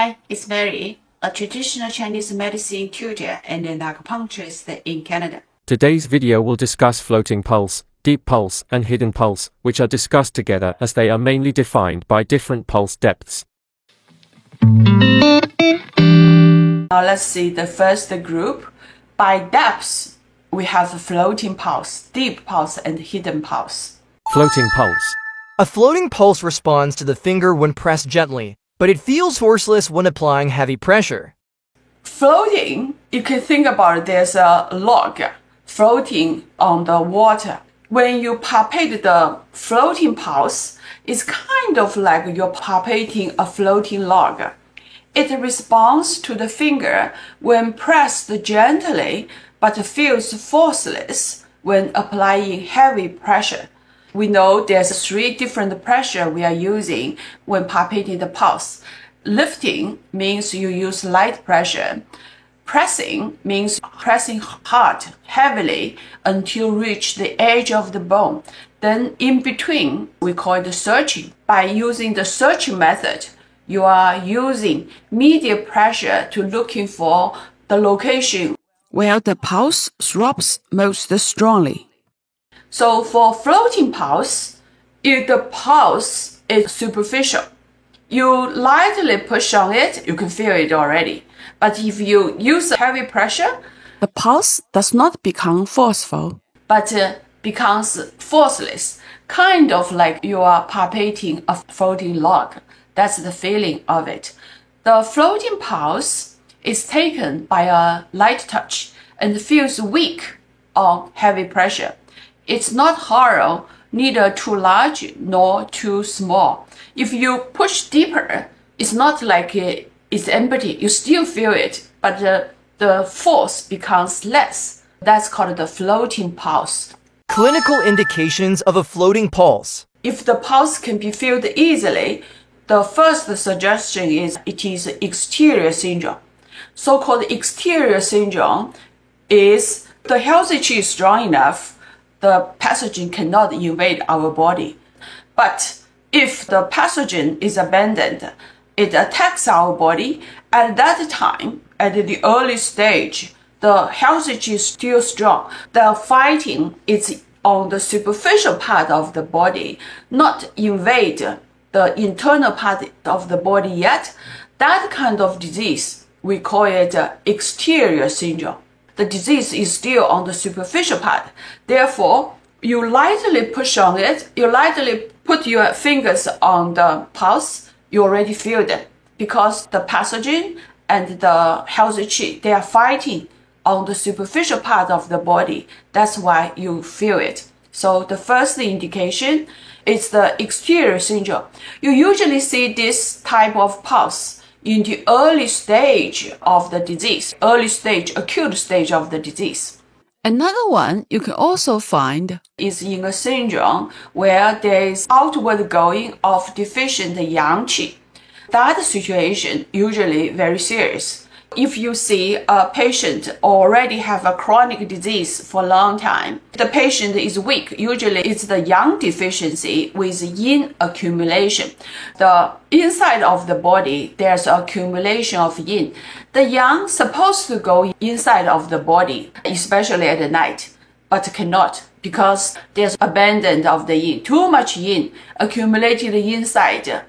Hi, it's Mary, a traditional Chinese medicine tutor and an acupuncturist in Canada. Today's video will discuss floating pulse, deep pulse, and hidden pulse, which are discussed together as they are mainly defined by different pulse depths. Now let's see the first group. By depths, we have floating pulse, deep pulse, and hidden pulse. Floating pulse. A floating pulse responds to the finger when pressed gently, but it feels forceless when applying heavy pressure. Floating, you can think about it, there's a log floating on the water. When you palpate the floating pulse, it's kind of like you're palpating a floating log. It responds to the finger when pressed gently, but feels forceless when applying heavy pressure. We know there's 3 different pressure we are using when palpating the pulse. Lifting means you use light pressure. Pressing means pressing hard, heavily, until reach the edge of the bone. Then in between, we call it searching. By using the searching method, you are using medium pressure to looking for the location where the pulse throbs most strongly. So for floating pulse, if the pulse is superficial, you lightly push on it, you can feel it already. But if you use heavy pressure, the pulse does not become forceful, but becomes forceless, kind of like you are palpating a floating log. That's the feeling of it. The floating pulse is taken by a light touch and feels weak on heavy pressure. It's not hollow, neither too large nor too small. If you push deeper, it's not like it's empty. You still feel it, but the force becomes less. That's called the floating pulse. Clinical indications of a floating pulse. If the pulse can be felt easily, the first suggestion is it is exterior syndrome. So-called exterior syndrome is the healthy qi is strong enough, the pathogen cannot invade our body. But if the pathogen is abandoned, it attacks our body. At that time, at the early stage, the healthy qi is still strong. The fighting is on the superficial part of the body, not invade the internal part of the body yet. That kind of disease, we call it exterior syndrome. The disease is still on the superficial part. Therefore, you lightly push on it, you lightly put your fingers on the pulse, you already feel it. Because the pathogen and the healthy qi, they are fighting on the superficial part of the body. That's why you feel it. So the first indication is the exterior syndrome. You usually see this type of pulse in the early stage of the disease, early stage, acute stage of the disease. Another one you can also find is in a syndrome where there is outward going of deficient yang qi. That situation usually very serious. If you see a patient already have a chronic disease for a long time, the patient is weak. Usually it's the yang deficiency with yin accumulation. The inside of the body, there's accumulation of yin. The yang supposed to go inside of the body, especially at night, but cannot because there's abandon of the yin. Too much yin accumulated inside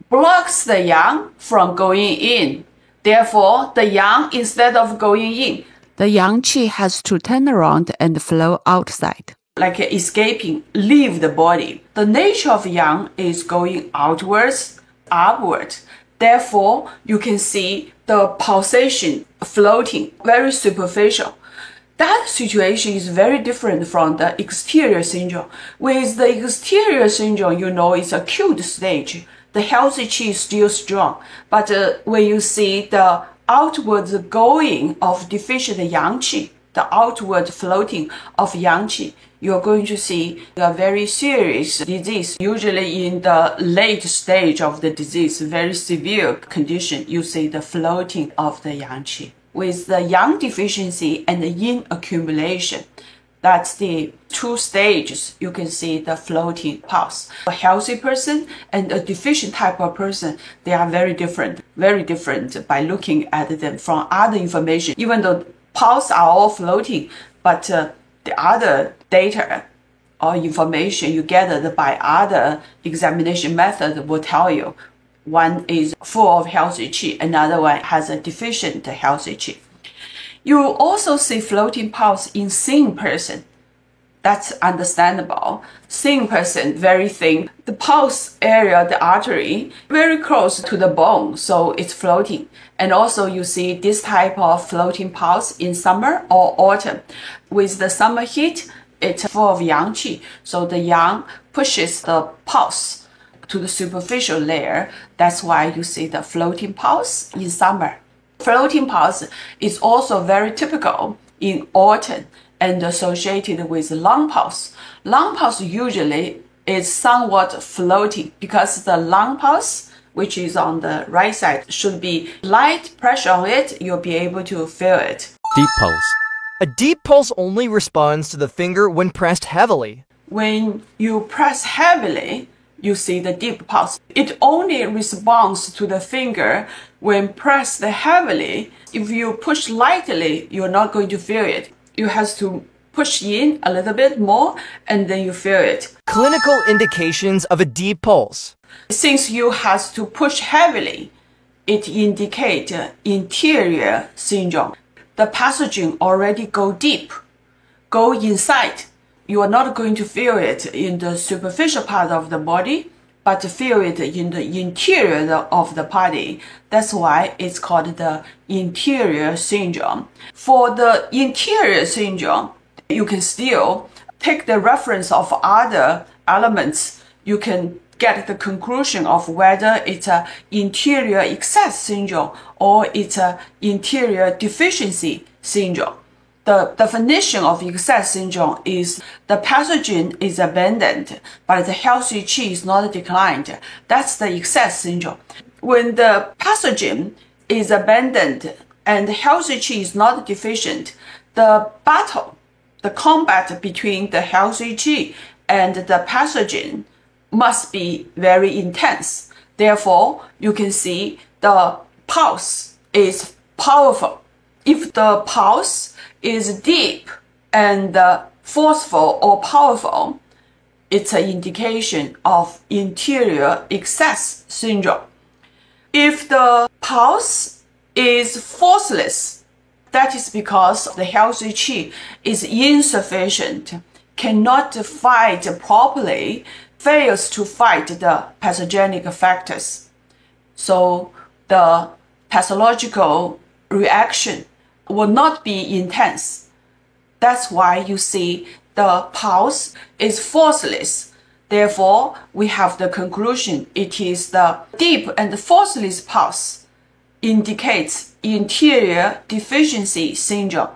blocks the yang from going in. Therefore, the yang, instead of going in, the yang qi has to turn around and flow outside. Like escaping, leave the body. The nature of yang is going outwards, upward. Therefore, you can see the pulsation floating, very superficial. That situation is very different from the exterior syndrome. With the exterior syndrome, you know it's acute stage. The healthy qi is still strong, but when you see the outward going of deficient yang qi, the outward floating of yang qi, you're going to see a very serious disease. Usually in the late stage of the disease, very severe condition, you see the floating of the yang qi. With the yang deficiency and the yin accumulation, That's the two stages. You can see the floating pulse. A healthy person and a deficient type of person, they are very different by looking at them from other information. Even though pulse are all floating, but the other data or information you gathered by other examination method will tell you one is full of healthy qi, another one has a deficient healthy qi. You will also see floating pulse in seeing person. That's understandable. Seeing person, very thin. The pulse area, the artery, very close to the bone, so it's floating. And also you see this type of floating pulse in summer or autumn. With the summer heat, it's full of yang qi, so the yang pushes the pulse to the superficial layer. That's why you see the floating pulse in summer. Floating pulse is also very typical in autumn and associated with lung pulse. Lung pulse usually is somewhat floating because the lung pulse, which is on the right side, should be light pressure on it. You'll be able to feel it. Deep pulse. A deep pulse only responds to the finger when pressed heavily. When you press heavily, you see the deep pulse. It only responds to the finger when pressed heavily. If you push lightly, you're not going to feel it. You have to push in a little bit more and then you feel it. Clinical indications of a deep pulse. Since you have to push heavily, it indicates interior syndrome. The pathogen already go deep, go inside. You are not going to feel it in the superficial part of the body, but feel it in the interior of the body. That's why it's called the interior syndrome. For the interior syndrome, you can still take the reference of other elements. You can get the conclusion of whether it's an interior excess syndrome or it's an interior deficiency syndrome. The definition of excess syndrome is the pathogen is abundant, but the healthy qi is not declined. That's the excess syndrome. When the pathogen is abundant and healthy qi is not deficient, the battle, the combat between the healthy qi and the pathogen must be very intense. Therefore, you can see the pulse is powerful. If the pulse is deep and forceful or powerful, it's an indication of interior excess syndrome. If the pulse is forceless, that is because the healthy qi is insufficient, cannot fight properly, fails to fight the pathogenic factors. So the pathological reaction will not be intense. That's why you see the pulse is forceless. Therefore, we have the conclusion it is the deep and forceless pulse indicates interior deficiency syndrome.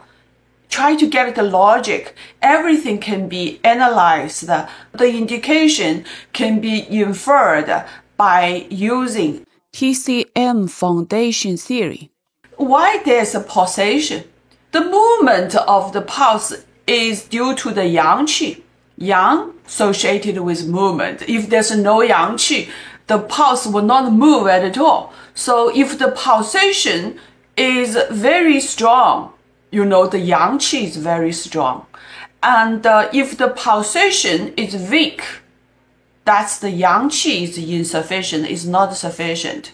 Try to get the logic. Everything can be analyzed. The indication can be inferred by using TCM foundation theory. Why there's a pulsation? The movement of the pulse is due to the yang qi. Yang associated with movement. If there's no yang qi, the pulse will not move at all. So if the pulsation is very strong, you know the yang qi is very strong. And if the pulsation is weak, that's the yang qi is insufficient, is not sufficient.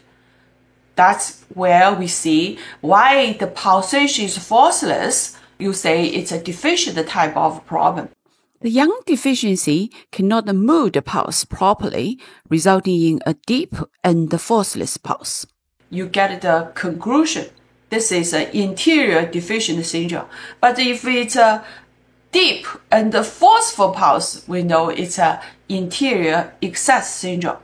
That's where we see why the pulsation is forceless. You say it's a deficient type of problem. The yang deficiency cannot move the pulse properly, resulting in a deep and forceless pulse. You get the conclusion. This is an interior deficient syndrome. But if it's a deep and forceful pulse, we know it's an interior excess syndrome.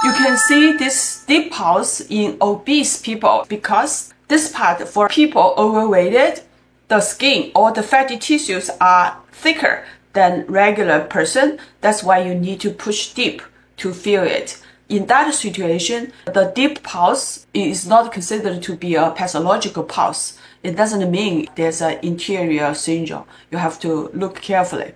You can see this deep pulse in obese people because this part for people overweighted, the skin or the fatty tissues are thicker than regular person. That's why you need to push deep to feel it. In that situation, the deep pulse is not considered to be a pathological pulse. It doesn't mean there's an interior syndrome. You have to look carefully.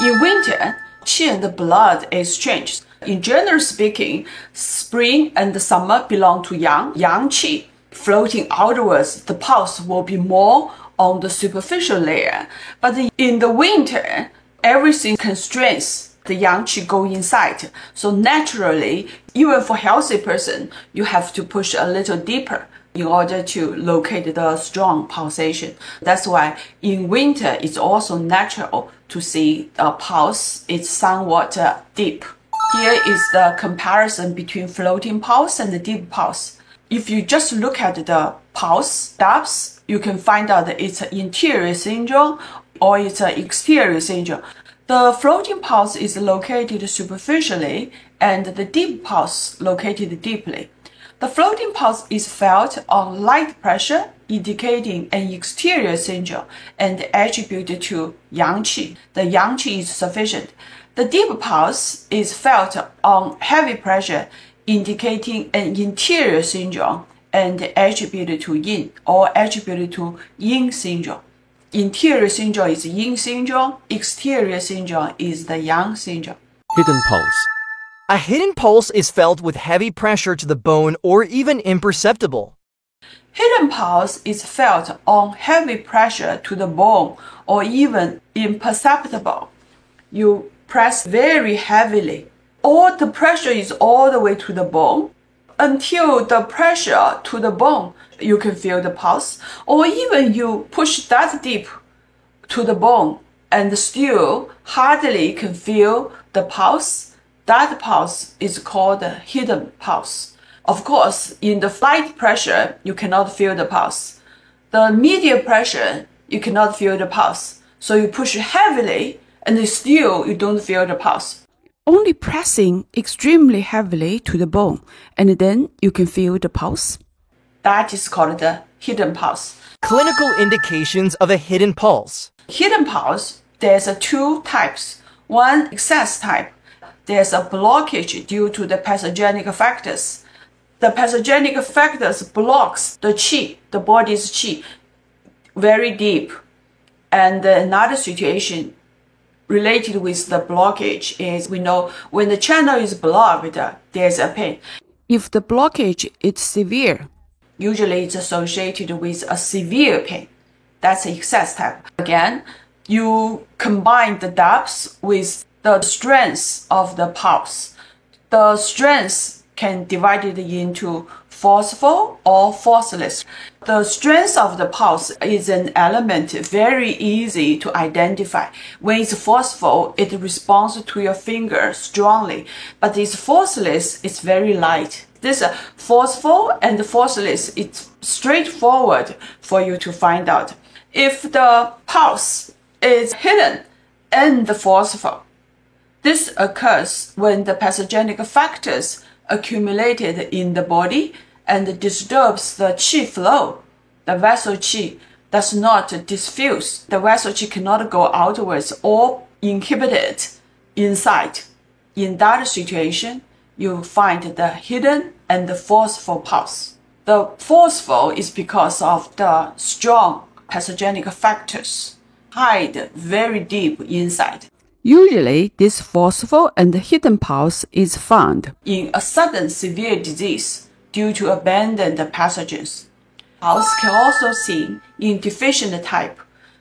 In winter, qi and blood exchange. In general speaking, spring and summer belong to yang qi. Floating outwards, the pulse will be more on the superficial layer. But in the winter, everything constrains the yang qi go inside. So naturally, even for healthy person, you have to push a little deeper in order to locate the strong pulsation. That's why in winter, it's also natural to see the pulse is somewhat deep. Here is the comparison between floating pulse and the deep pulse. If you just look at the pulse depths, you can find out that it's an interior syndrome or it's an exterior syndrome. The floating pulse is located superficially and the deep pulse located deeply. The floating pulse is felt on light pressure, indicating an exterior syndrome and attributed to yang qi. The yang qi is sufficient. The deep pulse is felt on heavy pressure, indicating an interior syndrome and attributed to yin or attributed to yin syndrome. Interior syndrome is yin syndrome, exterior syndrome is the yang syndrome. Hidden pulse. A hidden pulse is felt with heavy pressure to the bone or even imperceptible. Hidden pulse is felt on heavy pressure to the bone or even imperceptible. You press very heavily, or the pressure is all the way to the bone. Until the pressure to the bone, you can feel the pulse, or even you push that deep to the bone and still hardly can feel the pulse. That pulse is called a hidden pulse. Of course, in the light pressure, you cannot feel the pulse. The medium pressure, you cannot feel the pulse. So you push heavily and still you don't feel the pulse. Only pressing extremely heavily to the bone, and then you can feel the pulse. That is called the hidden pulse. Clinical indications of a hidden pulse. Hidden pulse, there's two types. One, excess type. There's a blockage due to the pathogenic factors. The pathogenic factors blocks the qi, the body's qi, very deep. And another situation related with the blockage is, we know when the channel is blocked, there's a pain. If the blockage is severe, usually it's associated with a severe pain. That's excess type. Again, you combine the depth with the strength of the pulse. The strength can divide it into forceful or forceless. The strength of the pulse is an element very easy to identify. When it's forceful, it responds to your finger strongly, but it's forceless, it's very light. This forceful and forceless, it's straightforward for you to find out. If the pulse is hidden and forceful, this occurs when the pathogenic factors accumulated in the body and disturbs the qi flow. The vessel qi does not diffuse. The vessel qi cannot go outwards or inhibit it inside. In that situation, you find the hidden and the forceful pulse. The forceful is because of the strong pathogenic factors hide very deep inside. usually this forceful and hidden pulse is found in a sudden severe disease due to abandoned pathogens. Pulse can also seen in deficient type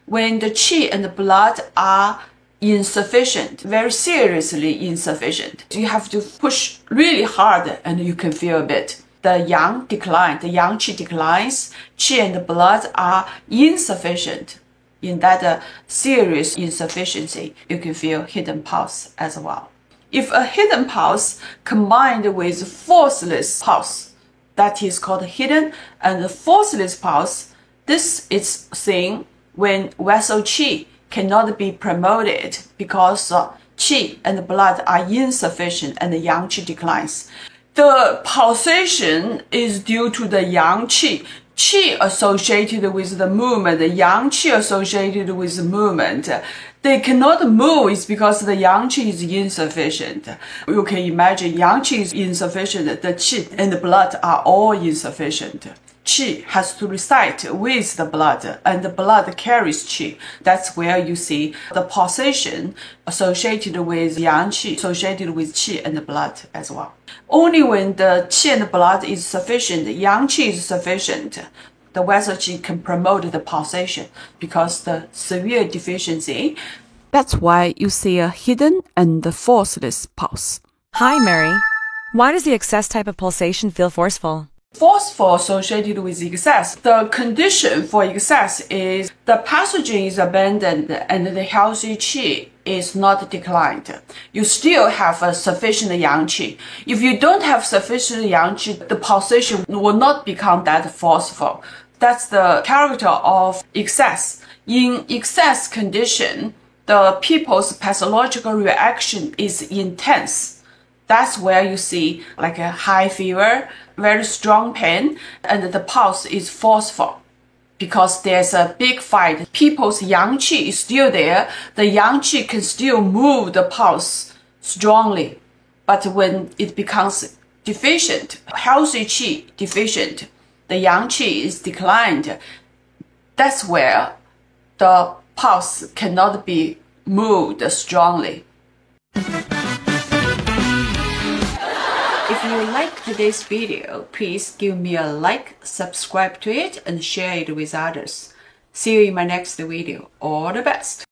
when the qi and the blood are insufficient, very seriously insufficient. You have to push really hard and you can feel a bit. The yang decline, the yang qi declines, qi and the blood are insufficient. In that serious insufficiency, you can feel hidden pulse as well. If a hidden pulse combined with forceless pulse, that is called hidden and forceless pulse, this is seen when vessel qi cannot be promoted because qi and blood are insufficient and the yang qi declines. The pulsation is due to the yang qi qi associated with the movement, the yang qi associated with the movement, they cannot move is because the yang qi is insufficient. You can imagine yang qi is insufficient, the qi and the blood are all insufficient. Qi has to reside with the blood, and the blood carries qi. That's where you see the pulsation associated with yang qi, associated with qi and the blood as well. Only when the qi and the blood is sufficient, yang qi is sufficient, the vessel qi can promote the pulsation because the severe deficiency. That's why you see a hidden and the forceless pulse. Hi, Mary. Why does the excess type of pulsation feel forceful? Forceful associated with excess. The condition for excess is the pathogen is abandoned and the healthy qi is not declined. You still have a sufficient yang qi. If you don't have sufficient yang qi, the pulsation will not become that forceful. That's the character of excess. In excess condition, the people's pathological reaction is intense. That's where you see like a high fever, very strong pain, and the pulse is forceful because there's a big fight. People's yang qi is still there. The yang qi can still move the pulse strongly. But when it becomes deficient, healthy qi deficient, the yang qi is declined. That's where the pulse cannot be moved strongly. If you liked today's video, please give me a like, subscribe to it, and share it with others. See you in my next video. All the best!